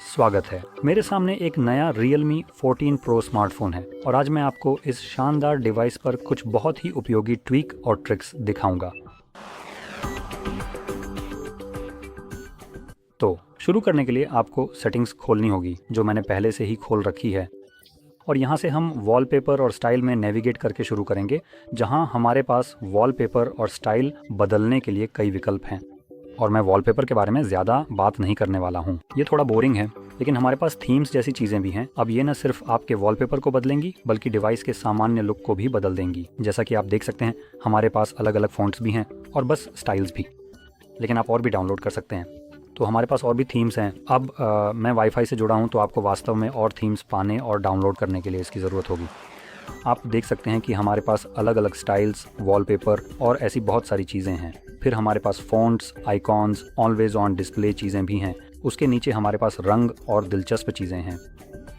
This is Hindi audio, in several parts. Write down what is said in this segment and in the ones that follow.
स्वागत है। मेरे सामने एक नया Realme 14 Pro स्मार्टफोन है और आज मैं आपको इस शानदार डिवाइस पर कुछ बहुत ही उपयोगी ट्वीक और ट्रिक्स दिखाऊंगा। तो शुरू करने के लिए आपको सेटिंग्स खोलनी होगी जो मैंने पहले से ही खोल रखी है और यहाँ से हम वॉलपेपर और स्टाइल में नेविगेट करके शुरू करेंगे, जहाँ हमारे पास वॉलपेपर और स्टाइल बदलने के लिए कई विकल्प हैं। और मैं वॉलपेपर के बारे में ज़्यादा बात नहीं करने वाला हूँ, ये थोड़ा बोरिंग है, लेकिन हमारे पास थीम्स जैसी चीज़ें भी हैं। अब ये न सिर्फ आपके वॉलपेपर को बदलेंगी बल्कि डिवाइस के सामान्य लुक को भी बदल देंगी। जैसा कि आप देख सकते हैं हमारे पास अलग अलग फ़ॉन्ट्स भी हैं और बस स्टाइल्स भी, लेकिन आप और भी डाउनलोड कर सकते हैं। तो हमारे पास और भी थीम्स हैं। अब मैं वाईफाई से जुड़ा हूँ तो आपको वास्तव में और थीम्स पाने और डाउनलोड करने के लिए इसकी ज़रूरत होगी। आप देख सकते हैं कि हमारे पास अलग अलग स्टाइल्स, वॉलपेपर और ऐसी बहुत सारी चीज़ें हैं। फिर हमारे पास fonts, icons, always on display चीज़ें भी हैं। उसके नीचे हमारे पास रंग और दिलचस्प चीज़ें हैं।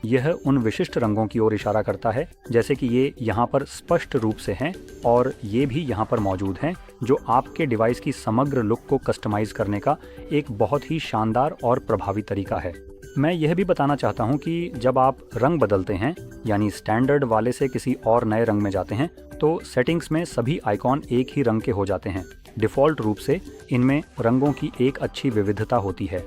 यह उन विशिष्ट रंगों की ओर इशारा करता है जैसे कि ये यहाँ पर स्पष्ट रूप से हैं और ये भी यहाँ पर मौजूद हैं, जो आपके डिवाइस की समग्र लुक को कस्टमाइज़ करने का एक बहुत ही शानदार और प्रभावी तरीका है। मैं यह भी बताना चाहता हूँ कि जब आप रंग बदलते हैं, यानी स्टैंडर्ड वाले से किसी और नए रंग में जाते हैं, तो सेटिंग्स में सभी आइकॉन एक ही रंग के हो जाते हैं। डिफ़ॉल्ट रूप से इनमें रंगों की एक अच्छी विविधता होती है।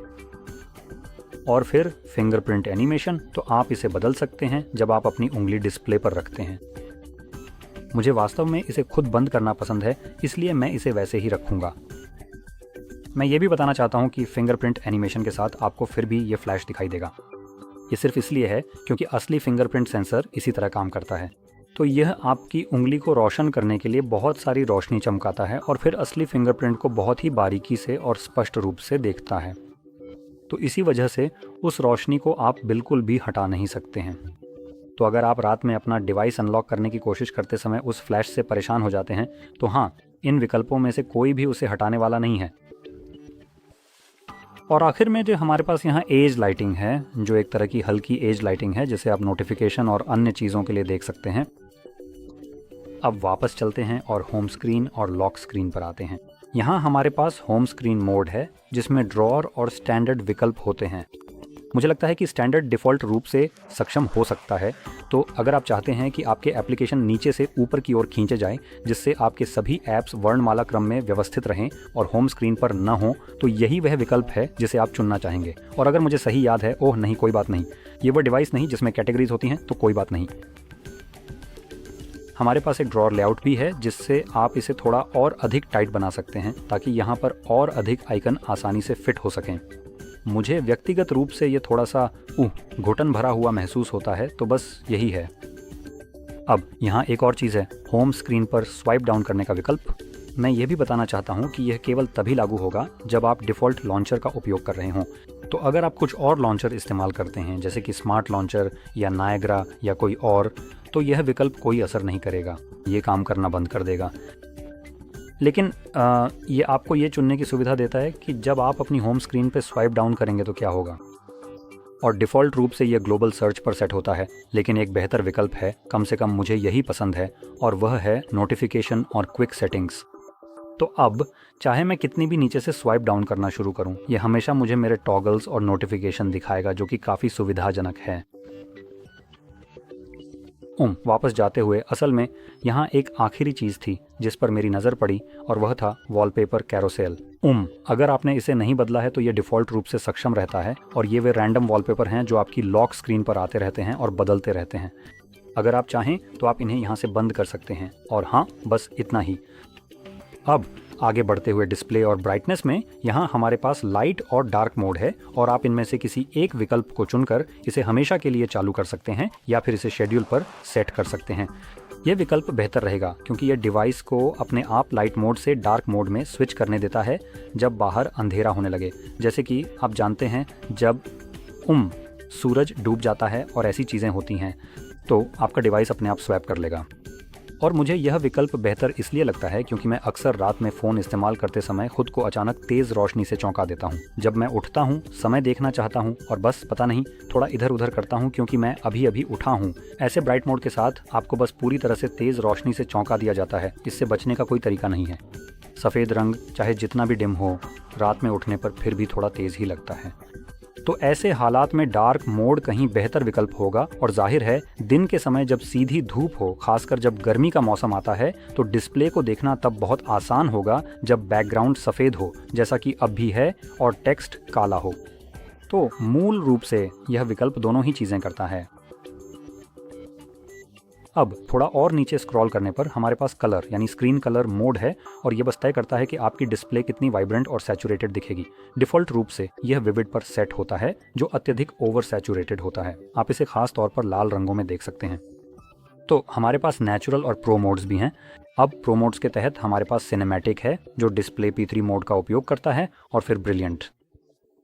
और फिर फिंगरप्रिंट एनिमेशन, तो आप इसे बदल सकते हैं जब आप अपनी उंगली डिस्प्ले पर रखते हैं। मुझे वास्तव में इसे खुद बंद करना पसंद है, इसलिए मैं इसे वैसे ही रखूँगा। मैं ये भी बताना चाहता हूँ कि फिंगरप्रिंट एनिमेशन के साथ आपको फिर भी ये फ्लैश दिखाई देगा। ये सिर्फ इसलिए है क्योंकि असली फिंगरप्रिंट सेंसर इसी तरह काम करता है। तो यह आपकी उंगली को रोशन करने के लिए बहुत सारी रोशनी चमकाता है और फिर असली फिंगरप्रिंट को बहुत ही बारीकी से और स्पष्ट रूप से देखता है। तो इसी वजह से उस रोशनी को आप बिल्कुल भी हटा नहीं सकते हैं। तो अगर आप रात में अपना डिवाइस अनलॉक करने की कोशिश करते समय उस फ्लैश से परेशान हो जाते हैं, तो हाँ, इन विकल्पों में से कोई भी उसे हटाने वाला नहीं है। और आखिर में जो हमारे पास यहाँ एज लाइटिंग है, जो एक तरह की हल्की एज लाइटिंग है जिसे आप नोटिफिकेशन और अन्य चीज़ों के लिए देख सकते हैं। अब वापस चलते हैं और होम स्क्रीन और लॉक स्क्रीन पर आते हैं। यहाँ हमारे पास होम स्क्रीन मोड है जिसमें ड्रॉअर और स्टैंडर्ड विकल्प होते हैं। मुझे लगता है कि स्टैंडर्ड डिफ़ॉल्ट रूप से सक्षम हो सकता है। तो अगर आप चाहते हैं कि आपके एप्लीकेशन नीचे से ऊपर की ओर खींचे जाएं, जिससे आपके सभी ऐप्स वर्णमाला क्रम में व्यवस्थित रहें और होम स्क्रीन पर न हो, तो यही वह विकल्प है जिसे आप चुनना चाहेंगे। और अगर मुझे सही याद है, ओह नहीं, कोई बात नहीं, ये वो डिवाइस नहीं जिसमें कैटेगरीज होती हैं, तो कोई बात नहीं। हमारे पास एक ड्रॉअर लेआउट भी है जिससे आप इसे थोड़ा और अधिक टाइट बना सकते हैं ताकि यहाँ पर और अधिक आइकन आसानी से फिट हो सकें। मुझे व्यक्तिगत रूप से ये थोड़ा सा घुटन भरा हुआ महसूस होता है, तो बस यही है। अब यहाँ एक और चीज़ है, होम स्क्रीन पर स्वाइप डाउन करने का विकल्प। मैं ये भी बताना चाहता हूँ कि यह केवल तभी लागू होगा जब आप डिफ़ॉल्ट लॉन्चर का उपयोग कर रहे हों। तो अगर आप कुछ और लॉन्चर इस्तेमाल करते हैं, जैसे कि स्मार्ट लॉन्चर या नायग्रा या कोई और, तो यह विकल्प कोई असर नहीं करेगा, ये काम करना बंद कर देगा। लेकिन ये आपको ये चुनने की सुविधा देता है कि जब आप अपनी होम स्क्रीन पर स्वाइप डाउन करेंगे तो क्या होगा। और डिफ़ॉल्ट रूप से यह ग्लोबल सर्च पर सेट होता है, लेकिन एक बेहतर विकल्प है, कम से कम मुझे यही पसंद है, और वह है नोटिफिकेशन और क्विक सेटिंग्स। तो अब चाहे मैं कितनी भी नीचे से स्वाइप डाउन करना शुरू करूं, यह हमेशा मुझे मेरे टॉगल्स और नोटिफिकेशन दिखाएगा, जो कि काफ़ी सुविधाजनक है। वापस जाते हुए असल में यहाँ एक आखिरी चीज़ थी जिस पर मेरी नज़र पड़ी, और वह था वॉलपेपर कैरोसेल। अगर आपने इसे नहीं बदला है तो ये डिफ़ॉल्ट रूप से सक्षम रहता है, और ये वे रैंडम वॉलपेपर हैं जो आपकी लॉक स्क्रीन पर आते रहते हैं और बदलते रहते हैं। अगर आप चाहें तो आप इन्हें यहाँ से बंद कर सकते हैं। और हाँ, बस इतना ही। अब आगे बढ़ते हुए डिस्प्ले और ब्राइटनेस में यहाँ हमारे पास लाइट और डार्क मोड है, और आप इनमें से किसी एक विकल्प को चुनकर इसे हमेशा के लिए चालू कर सकते हैं या फिर इसे शेड्यूल पर सेट कर सकते हैं। यह विकल्प बेहतर रहेगा क्योंकि यह डिवाइस को अपने आप लाइट मोड से डार्क मोड में स्विच करने देता है जब बाहर अंधेरा होने लगे। जैसे कि आप जानते हैं जब सूरज डूब जाता है और ऐसी चीज़ें होती हैं, तो आपका डिवाइस अपने आप स्वैप कर लेगा। और मुझे यह विकल्प बेहतर इसलिए लगता है क्योंकि मैं अक्सर रात में फ़ोन इस्तेमाल करते समय खुद को अचानक तेज़ रोशनी से चौंका देता हूँ। जब मैं उठता हूँ, समय देखना चाहता हूँ और बस पता नहीं थोड़ा इधर उधर करता हूँ क्योंकि मैं अभी अभी उठा हूँ। ऐसे ब्राइट मोड के साथ आपको बस पूरी तरह से तेज़ रोशनी से चौंका दिया जाता है। इससे बचने का कोई तरीका नहीं है। सफ़ेद रंग चाहे जितना भी डिम हो, रात में उठने पर फिर भी थोड़ा तेज़ ही लगता है। तो ऐसे हालात में डार्क मोड कहीं बेहतर विकल्प होगा। और जाहिर है दिन के समय जब सीधी धूप हो, खासकर जब गर्मी का मौसम आता है, तो डिस्प्ले को देखना तब बहुत आसान होगा जब बैकग्राउंड सफ़ेद हो, जैसा कि अब भी है, और टेक्स्ट काला हो। तो मूल रूप से यह विकल्प दोनों ही चीज़ें करता है। अब थोड़ा और नीचे स्क्रॉल करने पर हमारे पास कलर यानी स्क्रीन कलर मोड है, और यह बस तय करता है कि आपकी डिस्प्ले कितनी वाइब्रेंट और सैचुरेटेड दिखेगी। डिफ़ॉल्ट रूप से यह विविड पर सेट होता है, जो अत्यधिक ओवर सैचुरेटेड होता है। आप इसे खास तौर पर लाल रंगों में देख सकते हैं। तो हमारे पास नेचुरल और प्रो मोड्स भी हैं। अब प्रो मोड्स के तहत हमारे पास सिनेमैटिक है, जो डिस्प्ले P3 मोड का उपयोग करता है, और फिर ब्रिलियंट।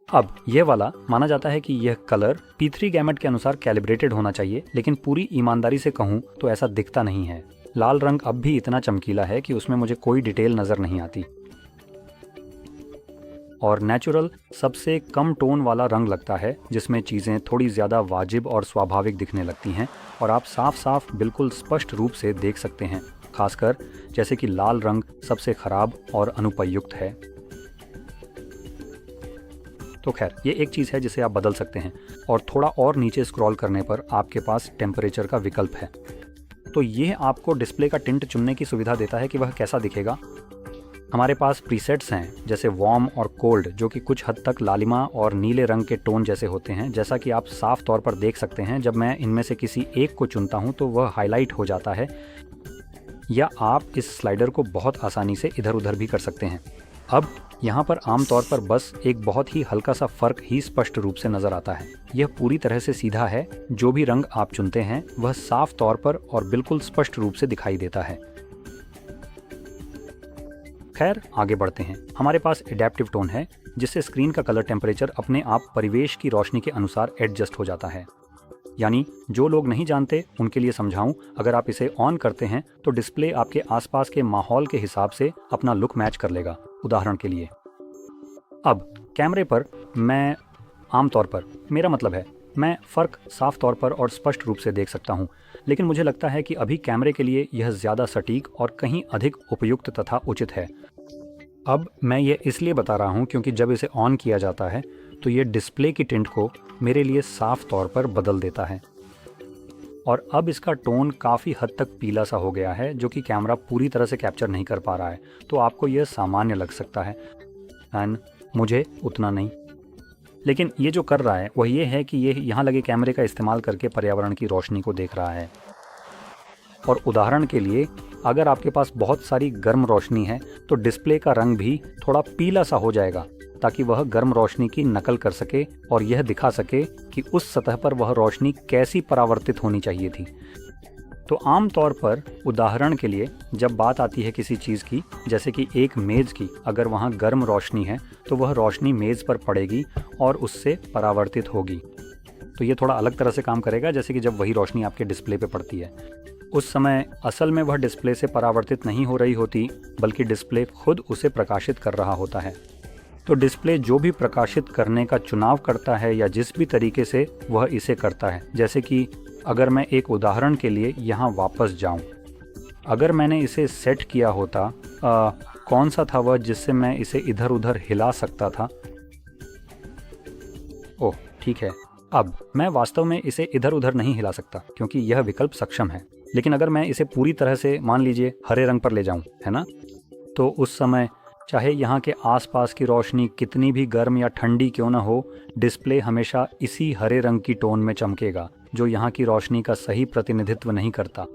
अब यह वाला माना जाता है कि यह कलर P3 गैमेट के अनुसार कैलिब्रेटेड होना चाहिए, लेकिन पूरी ईमानदारी से कहूँ तो ऐसा दिखता नहीं है। लाल रंग अब भी इतना चमकीला है कि उसमें मुझे कोई डिटेल नज़र नहीं आती। और नेचुरल सबसे कम टोन वाला रंग लगता है, जिसमें चीज़ें थोड़ी ज़्यादा वाजिब और स्वाभाविक दिखने लगती हैं, और आप साफ साफ बिल्कुल स्पष्ट रूप से देख सकते हैं। खासकर जैसे कि लाल रंग सबसे ख़राब और अनुपयुक्त है। तो खैर, ये एक चीज़ है जिसे आप बदल सकते हैं। और थोड़ा और नीचे स्क्रॉल करने पर आपके पास टेम्परेचर का विकल्प है। तो ये आपको डिस्प्ले का टिंट चुनने की सुविधा देता है कि वह कैसा दिखेगा। हमारे पास प्रीसेट्स हैं, जैसे वार्म और कोल्ड, जो कि कुछ हद तक लालिमा और नीले रंग के टोन जैसे होते हैं। जैसा कि आप साफ तौर पर देख सकते हैं, जब मैं इनमें से किसी एक को चुनता हूं तो वह हाईलाइट हो जाता है, या आप इस स्लाइडर को बहुत आसानी से इधर उधर भी कर सकते हैं। अब यहाँ पर आमतौर पर बस एक बहुत ही हल्का सा फ़र्क ही स्पष्ट रूप से नज़र आता है। यह पूरी तरह से सीधा है। जो भी रंग आप चुनते हैं वह साफ तौर पर और बिल्कुल स्पष्ट रूप से दिखाई देता है। खैर, आगे बढ़ते हैं। हमारे पास एडेप्टिव टोन है, जिससे स्क्रीन का कलर टेम्परेचर अपने आप परिवेश की रोशनी के अनुसार एडजस्ट हो जाता है। यानी जो लोग नहीं जानते उनके लिए समझाऊं, अगर आप इसे ऑन करते हैं तो डिस्प्ले आपके आसपास के माहौल के हिसाब से अपना लुक मैच कर लेगा। उदाहरण के लिए, अब कैमरे पर मैं आमतौर पर, मेरा मतलब है, मैं फ़र्क साफ तौर पर और स्पष्ट रूप से देख सकता हूं, लेकिन मुझे लगता है कि अभी कैमरे के लिए यह ज़्यादा सटीक और कहीं अधिक उपयुक्त तथा उचित है। अब मैं ये इसलिए बता रहा हूं क्योंकि जब इसे ऑन किया जाता है तो ये डिस्प्ले की टिंट को मेरे लिए साफ तौर पर बदल देता है, और अब इसका टोन काफ़ी हद तक पीला सा हो गया है, जो कि कैमरा पूरी तरह से कैप्चर नहीं कर पा रहा है। तो आपको यह सामान्य लग सकता है, एंड मुझे उतना नहीं। लेकिन ये जो कर रहा है वह ये है कि ये यहाँ लगे कैमरे का इस्तेमाल करके पर्यावरण की रोशनी को देख रहा है। और उदाहरण के लिए, अगर आपके पास बहुत सारी गर्म रोशनी है तो डिस्प्ले का रंग भी थोड़ा पीला सा हो जाएगा, ताकि वह गर्म रोशनी की नकल कर सके और यह दिखा सके कि उस सतह पर वह रोशनी कैसी परावर्तित होनी चाहिए थी। तो आम तौर पर, उदाहरण के लिए, जब बात आती है किसी चीज़ की, जैसे कि एक मेज़ की, अगर वहाँ गर्म रोशनी है तो वह रोशनी मेज़ पर पड़ेगी और उससे परावर्तित होगी। तो ये थोड़ा अलग तरह से काम करेगा, जैसे कि जब वही रोशनी आपके डिस्प्ले पे पड़ती है। उस समय असल में वह डिस्प्ले से परावर्तित नहीं हो रही होती, बल्कि डिस्प्ले खुद उसे प्रकाशित कर रहा होता है। तो डिस्प्ले जो भी प्रकाशित करने का चुनाव करता है, या जिस भी तरीके से वह इसे करता है, जैसे कि अगर मैं एक उदाहरण के लिए यहाँ वापस जाऊँ, अगर मैंने इसे सेट किया होता, कौन सा था वह जिससे मैं इसे इधर उधर हिला सकता था? ओह ठीक है, अब मैं वास्तव में इसे इधर उधर नहीं हिला सकता क्योंकि यह विकल्प सक्षम है। लेकिन अगर मैं इसे पूरी तरह से, मान लीजिए, हरे रंग पर ले जाऊं, है ना, तो उस समय चाहे यहाँ के आसपास की रोशनी कितनी भी गर्म या ठंडी क्यों न हो, डिस्प्ले हमेशा इसी हरे रंग की टोन में चमकेगा, जो यहाँ की रोशनी का सही प्रतिनिधित्व नहीं करता।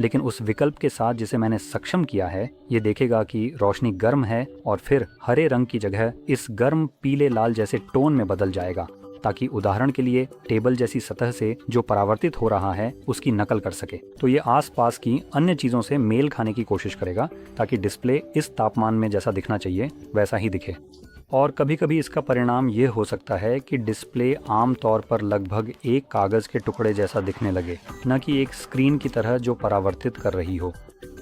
लेकिन उस विकल्प के साथ जिसे मैंने सक्षम किया है, ये देखेगा कि रोशनी गर्म है और फिर हरे रंग की जगह इस गर्म पीले लाल जैसे टोन में बदल जाएगा, ताकि उदाहरण के लिए टेबल जैसी सतह से जो परावर्तित हो रहा है उसकी नकल कर सके। तो ये आसपास की अन्य चीज़ों से मेल खाने की कोशिश करेगा, ताकि डिस्प्ले इस तापमान में जैसा दिखना चाहिए वैसा ही दिखे। और कभी कभी इसका परिणाम ये हो सकता है कि डिस्प्ले आम तौर पर लगभग एक कागज़ के टुकड़े जैसा दिखने लगे, न कि एक स्क्रीन की तरह जो परावर्तित कर रही हो।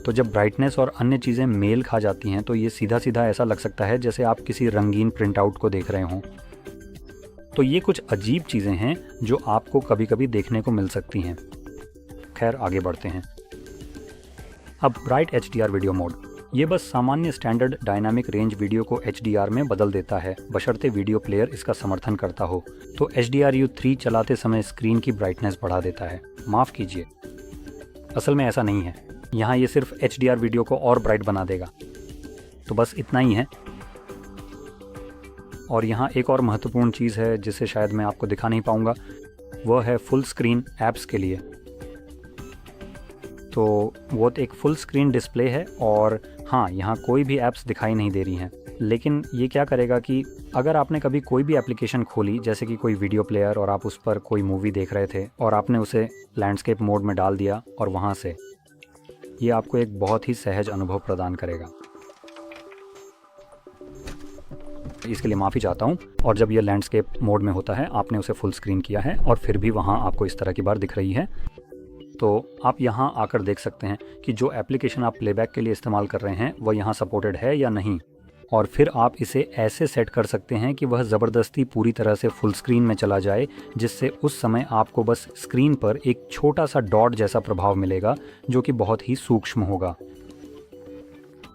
तो जब ब्राइटनेस और अन्य चीज़ें मेल खा जाती हैं तो ये सीधा सीधा ऐसा लग सकता है जैसे आप किसी रंगीन प्रिंटआउट को देख रहे हों। तो ये कुछ अजीब चीज़ें हैं जो आपको कभी कभी देखने को मिल सकती हैं। खैर, आगे बढ़ते हैं। अब ब्राइट HDR वीडियो मोड। ये बस सामान्य स्टैंडर्ड डायनामिक रेंज वीडियो को HDR में बदल देता है, बशर्ते वीडियो प्लेयर इसका समर्थन करता हो। तो HDRU3 चलाते समय स्क्रीन की ब्राइटनेस बढ़ा देता है। माफ़ कीजिए, असल में ऐसा नहीं है। यहाँ ये सिर्फ HDR वीडियो को और ब्राइट बना देगा। तो बस इतना ही है। और यहाँ एक और महत्वपूर्ण चीज़ है जिसे शायद मैं आपको दिखा नहीं पाऊँगा, वह है फुल स्क्रीन ऐप्स के लिए। तो वो एक फुल स्क्रीन डिस्प्ले है और हाँ, यहाँ कोई भी ऐप्स दिखाई नहीं दे रही हैं। लेकिन ये क्या करेगा कि अगर आपने कभी कोई भी एप्लीकेशन खोली, जैसे कि कोई वीडियो प्लेयर, और आप उस पर कोई मूवी देख रहे थे और आपने उसे लैंडस्केप मोड में डाल दिया, और वहाँ से ये आपको एक बहुत ही सहज अनुभव प्रदान करेगा। इसके लिए माफ़ी चाहता हूँ। और जब ये लैंडस्केप मोड में होता है, आपने उसे फुल स्क्रीन किया है और फिर भी वहाँ आपको इस तरह की बार दिख रही है, तो आप यहाँ आकर देख सकते हैं कि जो एप्लीकेशन आप प्लेबैक के लिए इस्तेमाल कर रहे हैं वह यहाँ सपोर्टेड है या नहीं। और फिर आप इसे ऐसे सेट कर सकते हैं कि वह ज़बरदस्ती पूरी तरह से फुल स्क्रीन में चला जाए, जिससे उस समय आपको बस स्क्रीन पर एक छोटा सा डॉट जैसा प्रभाव मिलेगा जो कि बहुत ही सूक्ष्म होगा।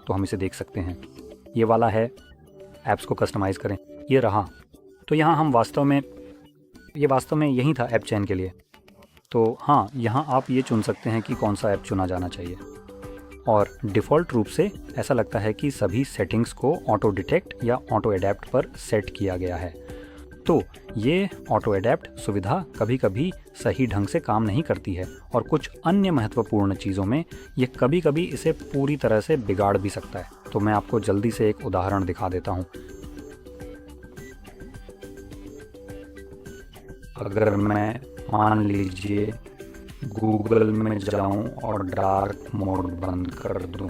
तो हम इसे देख सकते हैं। ये वाला है ऐप्स को कस्टमाइज़ करें, ये रहा। तो यहाँ हम वास्तव में यही था ऐप चयन के लिए। तो हाँ, यहाँ आप ये चुन सकते हैं कि कौन सा ऐप चुना जाना चाहिए। और डिफ़ॉल्ट रूप से ऐसा लगता है कि सभी सेटिंग्स को ऑटो डिटेक्ट या ऑटो एडेप्ट पर सेट किया गया है। तो ये ऑटो एडेप्ट सुविधा कभी कभी सही ढंग से काम नहीं करती है, और कुछ अन्य महत्वपूर्ण चीज़ों में ये कभी कभी इसे पूरी तरह से बिगाड़ भी सकता है। तो मैं आपको जल्दी से एक उदाहरण दिखा देता हूँ। अगर मैं मान लीजिए गूगल में जाऊं और डार्क मोड बंद कर दूं,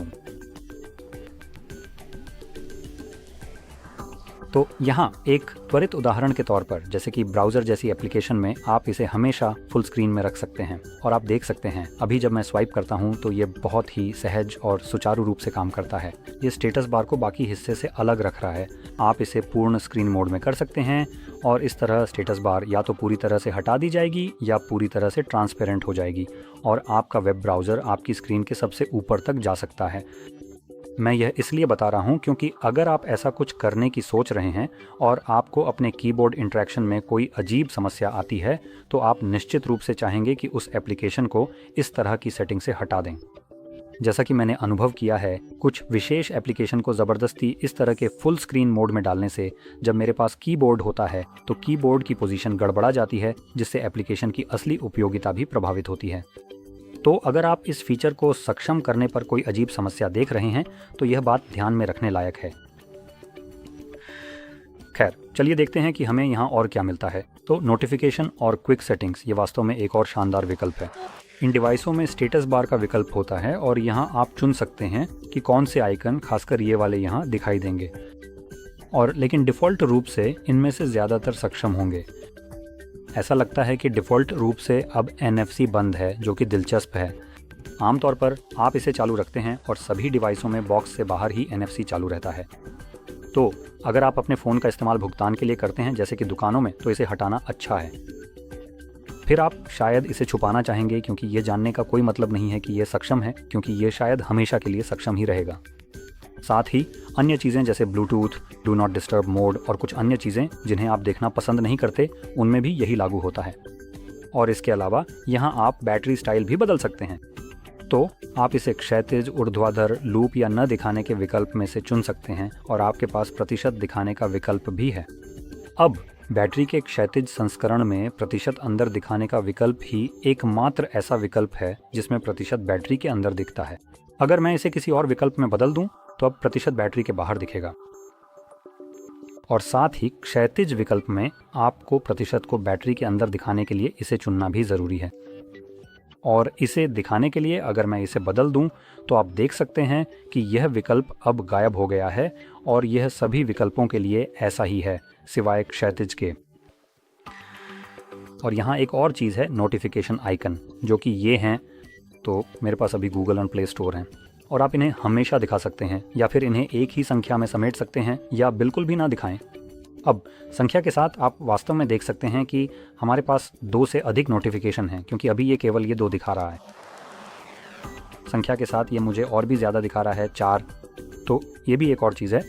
तो यहाँ एक त्वरित उदाहरण के तौर पर, जैसे कि ब्राउज़र जैसी एप्लीकेशन में आप इसे हमेशा फुल स्क्रीन में रख सकते हैं। और आप देख सकते हैं अभी जब मैं स्वाइप करता हूँ तो ये बहुत ही सहज और सुचारू रूप से काम करता है। ये स्टेटस बार को बाकी हिस्से से अलग रख रहा है। आप इसे पूर्ण स्क्रीन मोड में कर सकते हैं और इस तरह स्टेटस बार या तो पूरी तरह से हटा दी जाएगी या पूरी तरह से ट्रांसपेरेंट हो जाएगी, और आपका वेब ब्राउज़र आपकी स्क्रीन के सबसे ऊपर तक जा सकता है। मैं यह इसलिए बता रहा हूं क्योंकि अगर आप ऐसा कुछ करने की सोच रहे हैं और आपको अपने कीबोर्ड इंटरेक्शन में कोई अजीब समस्या आती है, तो आप निश्चित रूप से चाहेंगे कि उस एप्लीकेशन को इस तरह की सेटिंग से हटा दें। जैसा कि मैंने अनुभव किया है, कुछ विशेष एप्लीकेशन को ज़बरदस्ती इस तरह के फुल स्क्रीन मोड में डालने से जब मेरे पास कीबोर्ड होता है तो कीबोर्ड की पोजीशन गड़बड़ा जाती है, जिससे एप्लीकेशन की असली उपयोगिता भी प्रभावित होती है। तो अगर आप इस फीचर को सक्षम करने पर कोई अजीब समस्या देख रहे हैं तो यह बात ध्यान में रखने लायक है। खैर, चलिए देखते हैं कि हमें यहाँ और क्या मिलता है। तो नोटिफिकेशन और क्विक सेटिंग्स, ये वास्तव में एक और शानदार विकल्प है। इन डिवाइसों में स्टेटस बार का विकल्प होता है और यहाँ आप चुन सकते हैं कि कौन से आइकन, खासकर ये वाले यहाँ दिखाई देंगे, और लेकिन डिफ़ॉल्ट रूप से इनमें से ज़्यादातर सक्षम होंगे। ऐसा लगता है कि डिफ़ॉल्ट रूप से अब NFC बंद है, जो कि दिलचस्प है। आमतौर पर आप इसे चालू रखते हैं और सभी डिवाइसों में बॉक्स से बाहर ही NFC चालू रहता है। तो अगर आप अपने फ़ोन का इस्तेमाल भुगतान के लिए करते हैं, जैसे कि दुकानों में, तो इसे हटाना अच्छा है। फिर आप शायद इसे छुपाना चाहेंगे, क्योंकि ये जानने का कोई मतलब नहीं है कि ये सक्षम है, क्योंकि ये शायद हमेशा के लिए सक्षम ही रहेगा। साथ ही अन्य चीज़ें जैसे Bluetooth, do not disturb mode और कुछ अन्य चीज़ें जिन्हें आप देखना पसंद नहीं करते, उनमें भी यही लागू होता है। और इसके अलावा यहाँ आप बैटरी स्टाइल भी बदल सकते हैं। तो आप इसे क्षैतिज, ऊर्ध्वाधर, लूप या न दिखाने के विकल्प में से चुन सकते हैं, और आपके पास प्रतिशत दिखाने का विकल्प भी है। अब बैटरी के क्षैतिज संस्करण में प्रतिशत अंदर दिखाने का विकल्प ही एकमात्र ऐसा विकल्प है जिसमें प्रतिशत बैटरी के अंदर दिखता है। अगर मैं इसे किसी और विकल्प में बदल दूं तो अब प्रतिशत बैटरी के बाहर दिखेगा। और साथ ही क्षैतिज विकल्प में आपको प्रतिशत को बैटरी के अंदर दिखाने के लिए इसे चुनना भी ज़रूरी है। और इसे दिखाने के लिए अगर मैं इसे बदल दूं तो आप देख सकते हैं कि यह विकल्प अब गायब हो गया है, और यह सभी विकल्पों के लिए ऐसा ही है सिवाय क्षैतिज के। और यहाँ एक और चीज़ है, नोटिफिकेशन आइकन, जो कि ये हैं। तो मेरे पास अभी गूगल और प्ले स्टोर हैं, और आप इन्हें हमेशा दिखा सकते हैं, या फिर इन्हें एक ही संख्या में समेट सकते हैं, या बिल्कुल भी ना दिखाएं। अब संख्या के साथ आप वास्तव में देख सकते हैं कि हमारे पास 2 से अधिक नोटिफिकेशन हैं, क्योंकि अभी ये केवल ये 2 दिखा रहा है। संख्या के साथ ये मुझे और भी ज़्यादा दिखा रहा है, 4, तो ये भी एक और चीज़ है।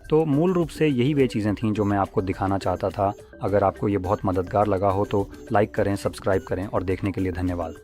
तो मूल रूप से यही वे चीज़ें थीं जो मैं आपको दिखाना चाहता था। अगर आपको ये बहुत मददगार लगा हो तो लाइक करें, सब्सक्राइब करें और देखने के लिए धन्यवाद।